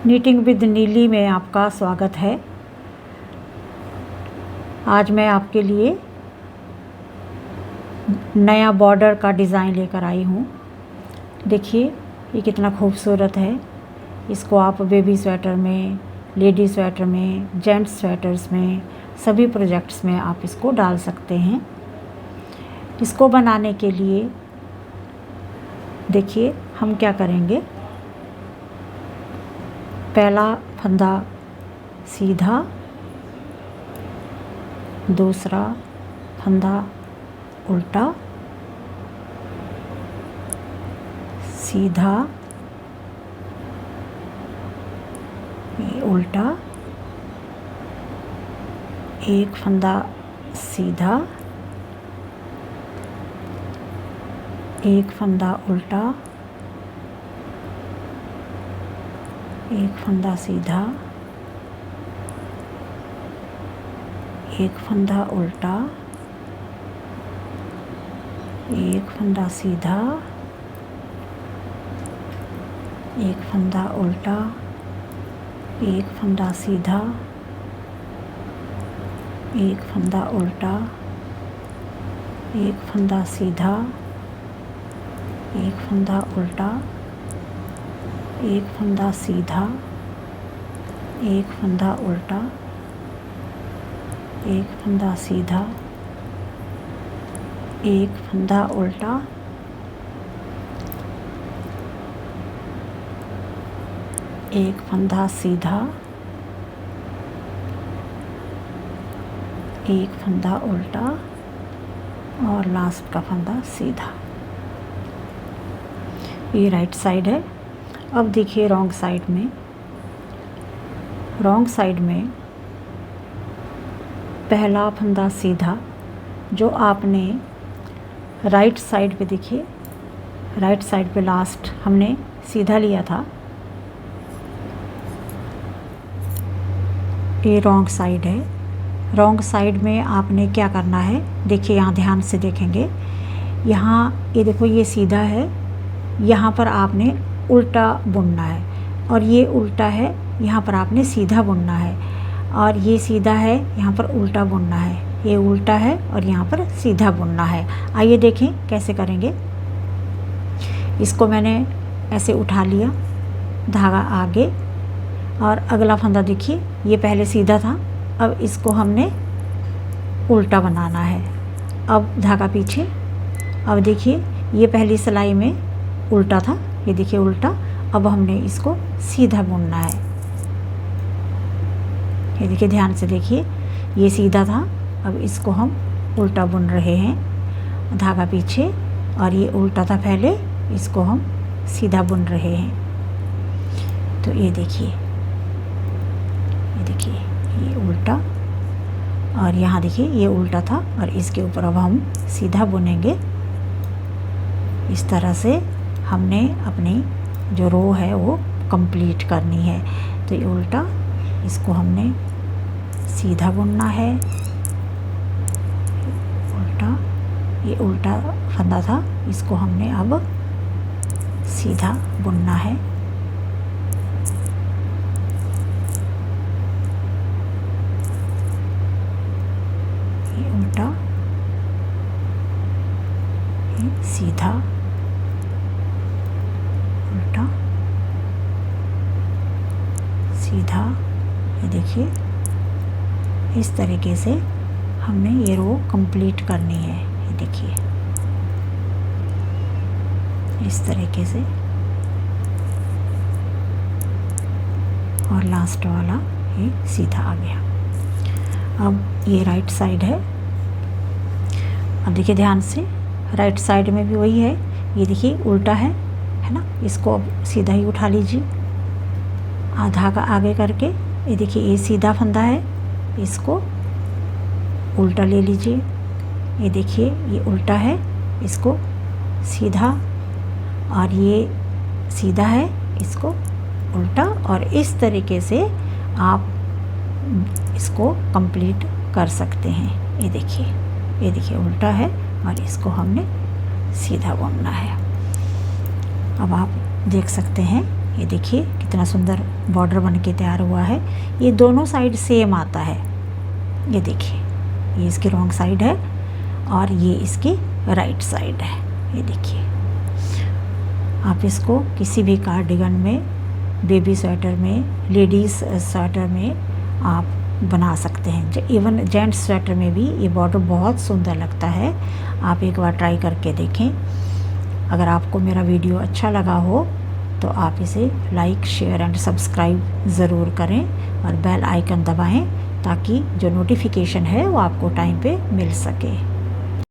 Knitting with नीली में आपका स्वागत है। आज मैं आपके लिए नया बॉर्डर का डिज़ाइन लेकर आई हूँ। देखिए ये कितना खूबसूरत है। इसको आप बेबी स्वेटर में, लेडी स्वेटर में, जेंट्स स्वेटर्स में, सभी प्रोजेक्ट्स में आप इसको डाल सकते हैं। इसको बनाने के लिए देखिए हम क्या करेंगे। पहला फंदा सीधा, दूसरा फंदा उल्टा, सीधा, ये उल्टा, एक फंदा सीधा, एक फंदा उल्टा, एक फंदा सीधा, एक फंदा उल्टा, एक फंदा सीधा, एक फंदा उल्टा, एक फंदा सीधा, एक फंदा उल्टा, एक फंदा सीधा, एक फंदा उल्टा, एक फंदा सीधा, एक फंदा उल्टा, एक फंदा सीधा, एक फंदा उल्टा, एक फंदा सीधा, एक फंदा उल्टा और लास्ट का फंदा सीधा। ये राइट साइड है। अब देखिए रॉन्ग साइड में पहला फंदा सीधा जो आपने राइट साइड पे, देखिए राइट साइड पे लास्ट हमने सीधा लिया था, ये रॉन्ग साइड है। रॉन्ग साइड में आपने क्या करना है, देखिए यहाँ ध्यान से देखेंगे। यहाँ ये देखो ये सीधा है, यहाँ पर आपने उल्टा बुनना है और ये उल्टा है, यहाँ पर आपने सीधा बुनना है और ये सीधा है, यहाँ पर उल्टा बुनना है। ये उल्टा है और यहाँ पर सीधा बुनना है। आइए देखें कैसे करेंगे। इसको मैंने ऐसे उठा लिया, धागा आगे और अगला फंदा देखिए ये पहले सीधा था, अब इसको हमने उल्टा बनाना है। अब धागा पीछे, अब देखिए ये पहली सिलाई में उल्टा था, ये देखिए उल्टा, अब हमने इसको सीधा बुनना है। ये देखिए ध्यान से देखिए, ये सीधा था, अब इसको हम उल्टा बुन रहे हैं। धागा पीछे और ये उल्टा था पहले, इसको हम सीधा बुन रहे हैं। तो ये देखिए ये उल्टा और यहाँ देखिए ये उल्टा था और इसके ऊपर अब हम सीधा बुनेंगे। इस तरह से हमने अपनी जो रो है वो कंप्लीट करनी है। तो ये उल्टा, इसको हमने सीधा बुनना है, उल्टा, ये उल्टा फंदा था, इसको हमने अब सीधा बुनना है। ये उल्टा, ये सीधा, उल्टा, सीधा। ये देखिए इस तरीके से हमने ये रो कंप्लीट करनी है। ये देखिए इस तरीके से, और लास्ट वाला ये सीधा आ गया। अब ये राइट साइड है। अब देखिए ध्यान से, राइट साइड में भी वही है। ये देखिए उल्टा है ना, इसको अब सीधा ही उठा लीजिए, धागा आगे करके। ये देखिए ये सीधा फंदा है, इसको उल्टा ले लीजिए। ये देखिए ये उल्टा है, इसको सीधा, और ये सीधा है, इसको उल्टा। और इस तरीके से आप इसको कंप्लीट कर सकते हैं। ये देखिए उल्टा है और इसको हमने सीधा बुनना है। अब आप देख सकते हैं, ये देखिए कितना सुंदर बॉर्डर बन के तैयार हुआ है। ये दोनों साइड सेम आता है। ये देखिए, ये इसकी रॉन्ग साइड है और ये इसकी राइट साइड है। ये देखिए, आप इसको किसी भी कार्डिगन में, बेबी स्वेटर में, लेडीज़ स्वेटर में आप बना सकते हैं। इवन जेंट्स स्वेटर में भी ये बॉर्डर बहुत सुंदर लगता है। आप एक बार ट्राई करके देखें। अगर आपको मेरा वीडियो अच्छा लगा हो तो आप इसे लाइक, शेयर एंड सब्सक्राइब ज़रूर करें और बेल आइकन दबाएं ताकि जो नोटिफिकेशन है वो आपको टाइम पे मिल सके।